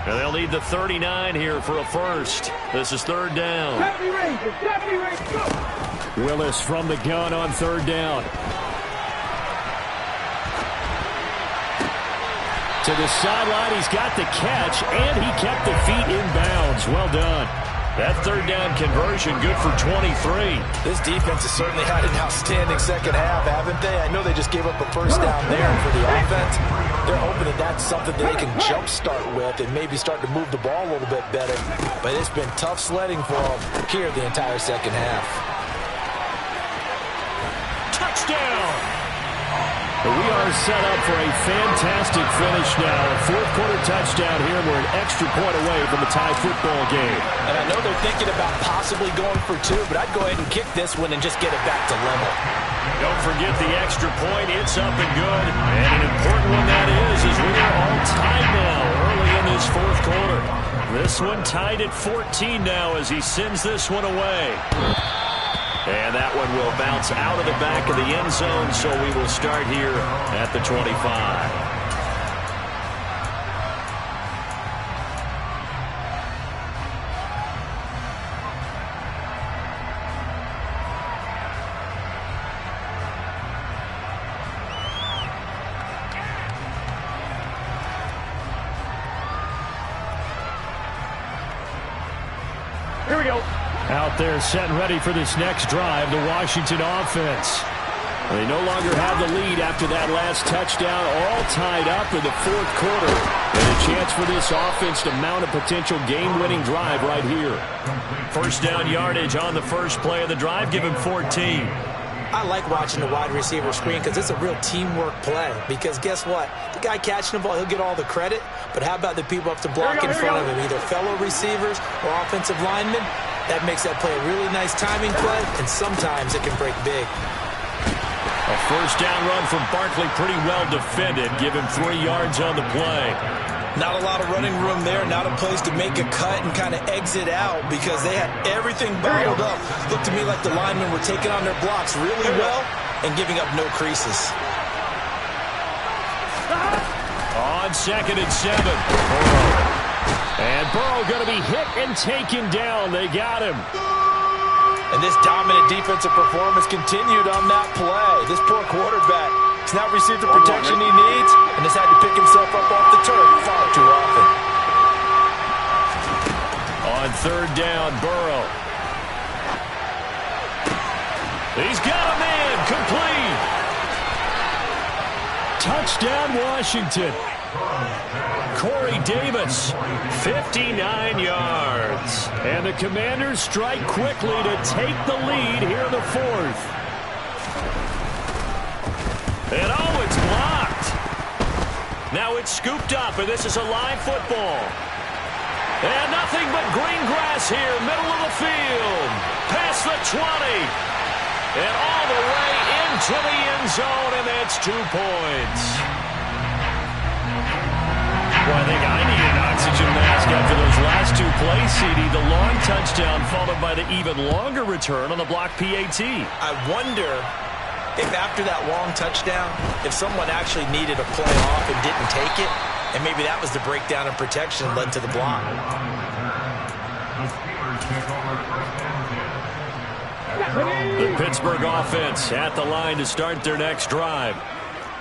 S2: And they'll need the 39 here for a first. This is 3rd down.
S1: Willis from the gun on 3rd down. To the sideline, he's got the catch, and he kept the feet in bounds. Well done.
S2: That 3rd down conversion good for 23.
S4: This defense has certainly had an outstanding second half, haven't they? I know they just gave up a first down there for the offense. They're hoping that that's something that they can jumpstart with and maybe start to move the ball a little bit better. But it's been tough sledding for them here the entire second half.
S2: Touchdown!
S1: We are set up for a fantastic finish now. A 4th quarter touchdown here. We're an extra point away from a tie football game.
S4: And I know they're thinking about possibly going for 2, but I'd go ahead and kick this one and just get it back to level.
S2: Don't forget the extra point. It's up and good. And an important one that is we are all tied now early in this 4th quarter. This one tied at 14 now as he sends this one away. And that one will bounce out of the back of the end zone, so we will start here at the 25.
S1: Here we go. Out there set and ready for this next drive, the Washington offense. They no longer have the lead after that last touchdown, all tied up in the fourth quarter. And a chance for this offense to mount a potential game-winning drive right here.
S2: First down yardage on the first play of the drive. Give him 14.
S4: I like watching the wide receiver screen because it's a real teamwork play. Because guess what? The guy catching the ball, he'll get all the credit. But how about the people up to block in front of him, either fellow receivers or offensive linemen? That makes that play a really nice timing play, and sometimes it can break big.
S2: A first down run from Barkley, pretty well defended. Give him 3 yards on the play.
S4: Not a lot of running room there, not a place to make a cut and kind of exit out because they had everything bottled up. Looked to me like the linemen were taking on their blocks really well and giving up no creases.
S2: On 2nd and 7.
S1: And Burrow going to be hit and taken down. They got him.
S4: And this dominant defensive performance continued on that play. This poor quarterback has not received the protection he needs and has had to pick himself up off the turf far too often.
S2: On 3rd down, Burrow. He's got a man, complete.
S1: Touchdown, Washington.
S2: Corey Davis, 59 yards.
S1: And the Commanders strike quickly to take the lead here in the fourth.
S2: And oh, it's blocked. Now it's scooped up, and this is a live football. And nothing but green grass here, middle of the field. Past the 20. And all the way into the end zone, and that's 2 points. Well, I think I need an oxygen mask after those last 2 plays, CD. The long touchdown followed by the even longer return on the block PAT.
S4: I wonder if after that long touchdown, if someone actually needed a play off and didn't take it, and maybe that was the breakdown in protection that led to the block.
S2: The Pittsburgh offense at the line to start their next drive.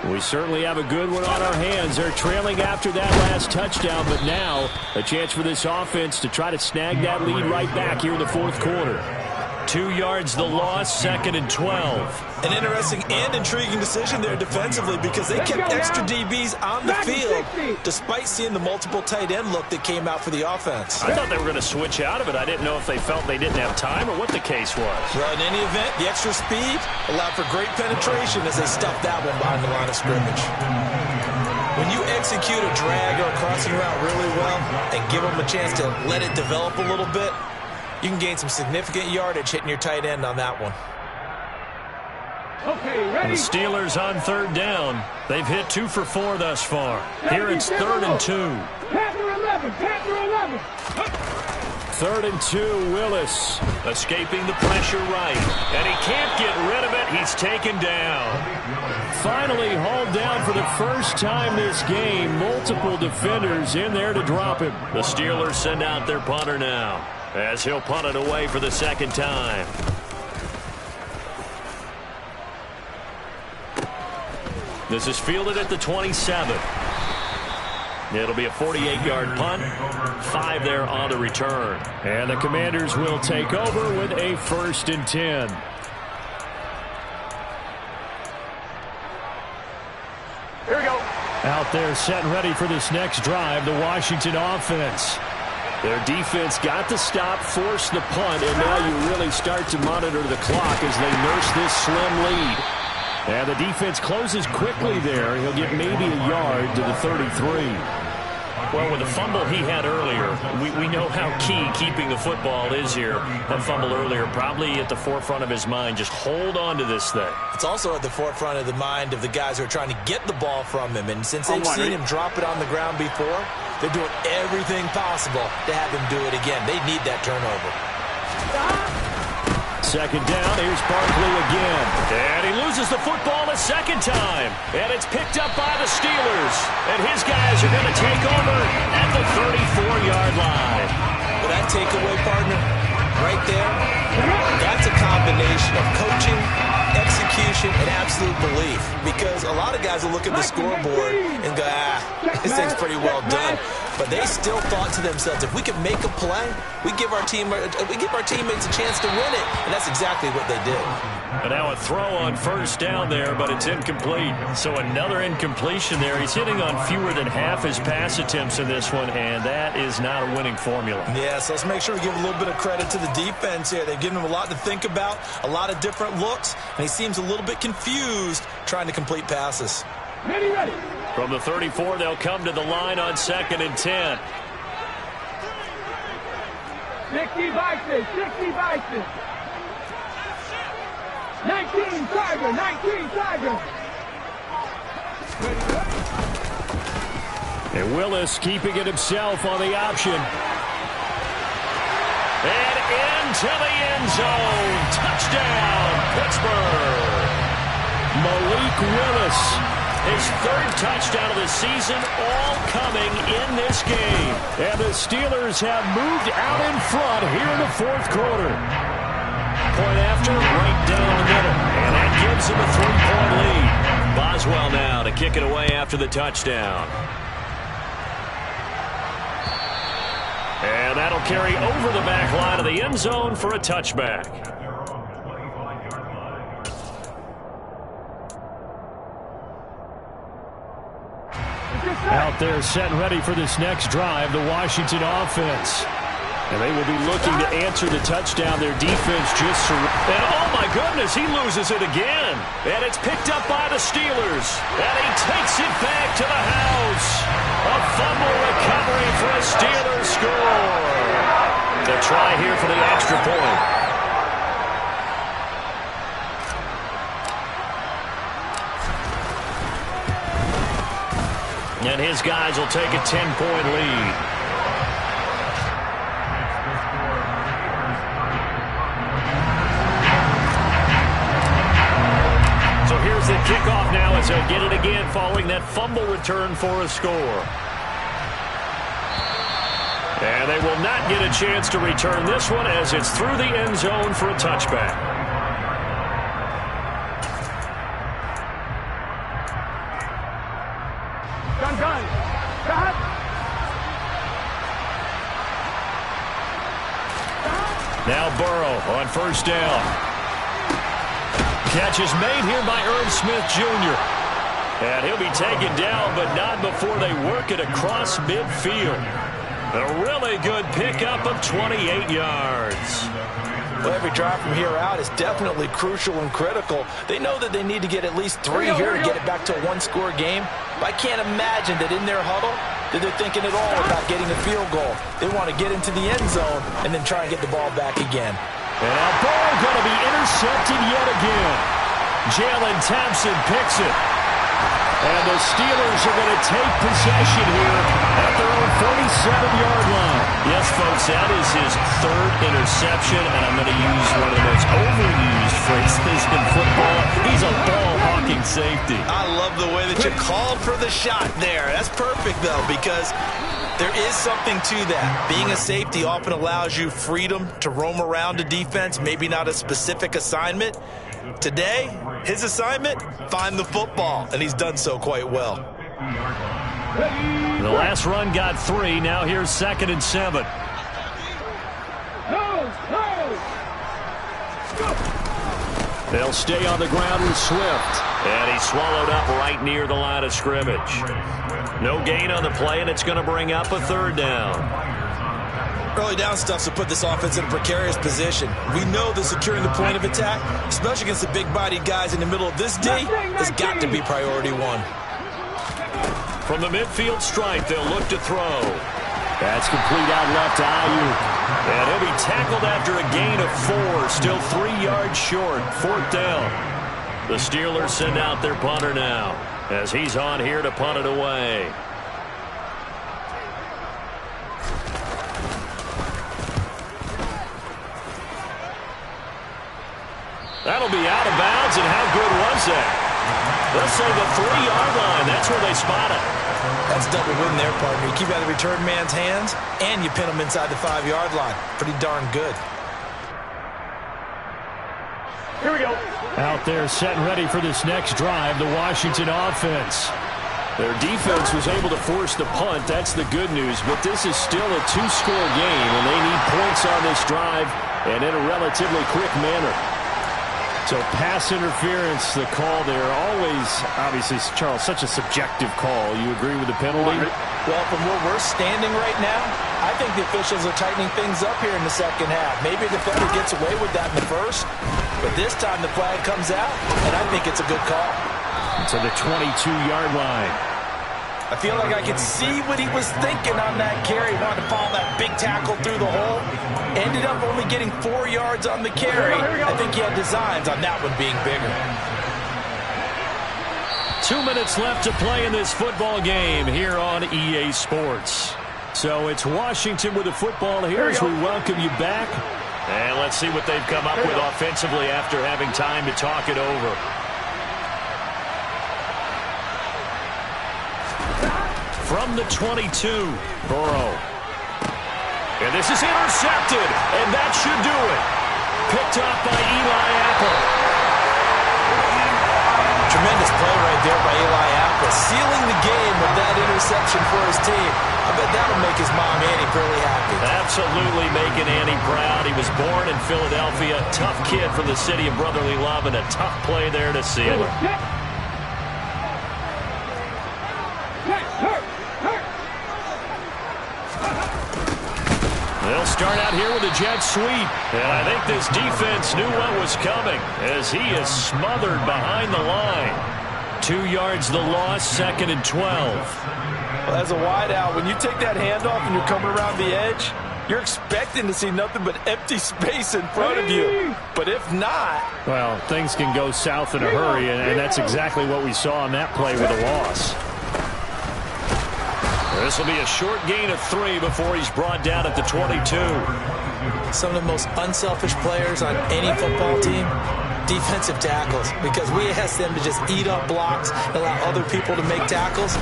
S1: We certainly have a good one on our hands. They're trailing after that last touchdown, but now a chance for this offense to try to snag that lead right back here in the fourth quarter.
S2: 2 yards the loss, 2nd and 12.
S4: An interesting and intriguing decision there defensively because they kept extra DBs on the field despite seeing the multiple tight end look that came out for the offense.
S2: I thought they were going to switch out of it. I didn't know if they felt they didn't have time or what the case was.
S4: Well, in any event, the extra speed allowed for great penetration as they stuffed that one behind the line of scrimmage. When you execute a drag or a crossing route really well and give them a chance to let it develop a little bit, you can gain some significant yardage hitting your tight end on that one.
S3: Okay, ready?
S2: The Steelers on 3rd down. They've hit 2 for 4 thus far. Here it's 3rd and 2.
S3: Panther 11, Panther 11.
S1: 3rd and 2, Willis.
S2: Escaping the pressure right. And he can't get rid of it. He's taken down.
S1: Finally hauled down for the first time this game. Multiple defenders in there to drop him.
S2: The Steelers send out their punter now, as he'll punt it away for the 2nd time. This is fielded at the 27. It'll be a 48-yard punt. 5 there on the return.
S1: And the Commanders will take over with a 1st and 10.
S3: Here we go.
S1: Out there set and ready for this next drive, the Washington offense. Their defense got the stop, forced the punt, and now you really start to monitor the clock as they nurse this slim lead. And the defense closes quickly there. He'll get maybe a yard to the 33.
S2: Well, with the fumble he had earlier, we know how key keeping the football is here. That fumble earlier probably at the forefront of his mind. Just hold on to this thing.
S4: It's also at the forefront of the mind of the guys who are trying to get the ball from him. And since they've seen him drop it on the ground before, they're doing everything possible to have him do it again. They need that turnover.
S1: 2nd down, here's Barkley again.
S2: And he loses the football a 2nd time. And it's picked up by the Steelers. And his guys are going to take over at the 34-yard line.
S4: But that takeaway, partner, right there, That's a combination of coaching, execution, and absolute belief. Because a lot of guys will look at the scoreboard and go, this thing's pretty well done. But they still thought to themselves, if we can make a play, we give our teammates a chance to win it. And that's exactly what they did.
S2: And now a throw on first down there, but it's incomplete. So another incompletion there. He's hitting on fewer than half his pass attempts in this one, and that is not a winning formula.
S4: Yeah, so let's make sure we give a little bit of credit to the defense here. They've given him a lot to think about, a lot of different looks, and he seems a little bit confused trying to complete passes.
S3: Ready.
S2: From the 34, they'll come to the line on 2nd and 10.
S3: 60 Vikings, 60 Vikings. 19 Tiger, 19 Tiger.
S1: And Willis keeping it himself on the option.
S2: And into the end zone. Touchdown, Pittsburgh.
S1: Malik Willis.
S2: His 3rd touchdown of the season, all coming in this game.
S1: And the Steelers have moved out in front here in the 4th quarter.
S2: Point after, right down the middle. And that gives him a 3-point lead. Boswell now to kick it away after the touchdown. And that'll carry over the back line of the end zone for a touchback.
S1: Out there set and ready for this next drive, the Washington offense. And they will be looking to answer the touchdown. Their defense just...
S2: And oh my goodness, he loses it again. And it's picked up by the Steelers. And he takes it back to the house. A fumble recovery for a Steelers score. The try here for the extra point. And his guys will take a 10-point lead. So here's the kickoff now as they'll get it again following that fumble return for a score. And they will not get a chance to return this one as it's through the end zone for a touchback. Now Burrow on first down. Catch is made here by Irv Smith Jr. And he'll be taken down, but not before they work it across midfield. A really good pickup of 28 yards.
S4: Well, every drive from here out is definitely crucial and critical. They know that they need to get at least 3 here to get it back to a one-score game. But I can't imagine that in their huddle that they're thinking at all about getting a field goal. They want to get into the end zone and then try and get the ball back again.
S1: And a ball going to be intercepted yet again. Jalen Thompson picks it. And the Steelers are going to take possession here at their own 47-yard line.
S2: Yes, folks, that is his 3rd interception, and I'm going to use one of the most overused phrases in football. He's a ball-hawking safety.
S4: I love the way that you called for the shot there. That's perfect, though, because there is something to that. Being a safety often allows you freedom to roam around a defense, maybe not a specific assignment. Today, his assignment, find the football, and he's done so quite well.
S2: The last run got 3. Now here's 2nd and 7.
S1: They'll stay on the ground with Swift.
S2: And he's swallowed up right near the line of scrimmage. No gain on the play, and it's going to bring up a 3rd down.
S4: Early down stuff to put this offense in a precarious position. We know that securing the point of attack, especially against the big-bodied guys in the middle of this D, has got to be priority 1.
S2: From the midfield stripe, they'll look to throw.
S1: That's complete out left to Ayuk.
S2: And he'll be tackled after a gain of 4, still 3 yards short, 4th down. The Steelers send out their punter now as he's on here to punt it away. That'll be out of bounds, and how good was that? Let's say the 3-yard line. That's where they spot it.
S4: That's double win there, partner. You keep out of the return man's hands, and you pin him inside the 5-yard line. Pretty darn good.
S5: Here we go.
S1: Out there set and ready for this next drive, the Washington offense. Their defense was able to force the punt. That's the good news. But this is still a two-score game, and they need points on this drive and in a relatively quick manner. So pass interference, the call there. Always, obviously, Charles, such a subjective call. You agree with the penalty?
S4: Well, from where we're standing right now, I think the officials are tightening things up here in the second half. Maybe the defender gets away with that in the first, but this time the flag comes out, and I think it's a good call.
S1: To the 22-yard line.
S4: I feel like I could see what he was thinking on that carry. Wanted to follow that big tackle through the hole. Ended up only getting 4 yards on the carry. I think he had designs on that one being bigger.
S1: 2 minutes left to play in this football game here on EA Sports. So it's Washington with the football here as we welcome you back.
S2: And let's see what they've come up with offensively after having time to talk it over.
S1: From the 22, Burrow. And this is intercepted, and that should do it. Picked off by Eli Apple.
S4: Tremendous play right there by Eli Apple, sealing the game with that interception for his team. I bet that'll make his mom, Annie, pretty happy.
S2: Absolutely making Annie proud. He was born in Philadelphia, tough kid from the city of brotherly love, and a tough play there to seal it.
S1: They'll start out here with a jet sweep.
S2: And I think this defense knew what was coming as he is smothered behind the line.
S1: 2 yards the loss, 2nd and 12.
S4: Well, as a wideout, when you take that handoff and you're coming around the edge, you're expecting to see nothing but empty space in front of you. But if not...
S1: Well, things can go south in a hurry, and that's exactly what we saw on that play with a loss.
S2: This will be a short gain of 3 before he's brought down at the 22.
S4: Some of the most unselfish players on any football team, defensive tackles, because we ask them to just eat up blocks and allow other people to make tackles.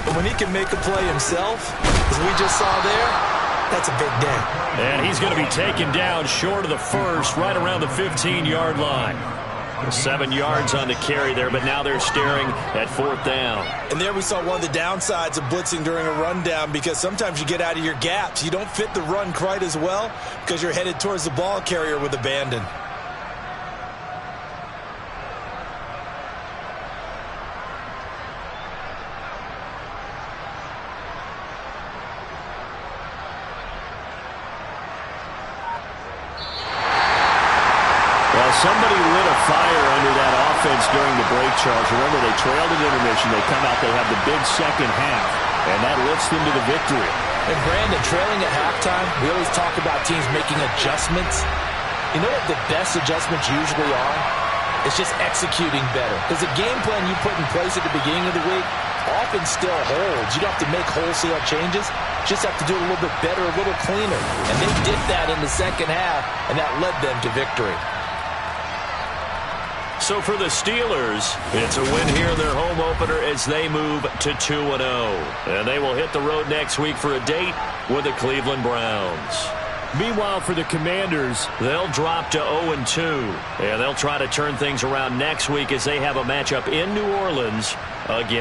S4: But when he can make a play himself, as we just saw there, that's a big day.
S1: And he's going to be taken down short of the first, right around the 15-yard line.
S2: 7 yards on the carry there, but now they're staring at 4th down.
S4: And there we saw one of the downsides of blitzing during a rundown, because sometimes you get out of your gaps. You don't fit the run quite as well because you're headed towards the ball carrier with abandon.
S1: Somebody lit a fire under that offense during the break, Charles. Remember, they trailed at intermission. They come out, they have the big second half, and that lifts them to the victory.
S4: And Brandon, trailing at halftime, we always talk about teams making adjustments. You know what the best adjustments usually are? It's just executing better. Because the game plan you put in place at the beginning of the week often still holds. You don't have to make wholesale changes. You just have to do it a little bit better, a little cleaner. And they did that in the second half, and that led them to victory.
S2: So for the Steelers, it's a win here in their home opener as they move to 2-0. And they will hit the road next week for a date with the Cleveland Browns.
S1: Meanwhile, for the Commanders,
S2: they'll drop to 0-2. And they'll try to turn things around next week as they have a matchup in New Orleans against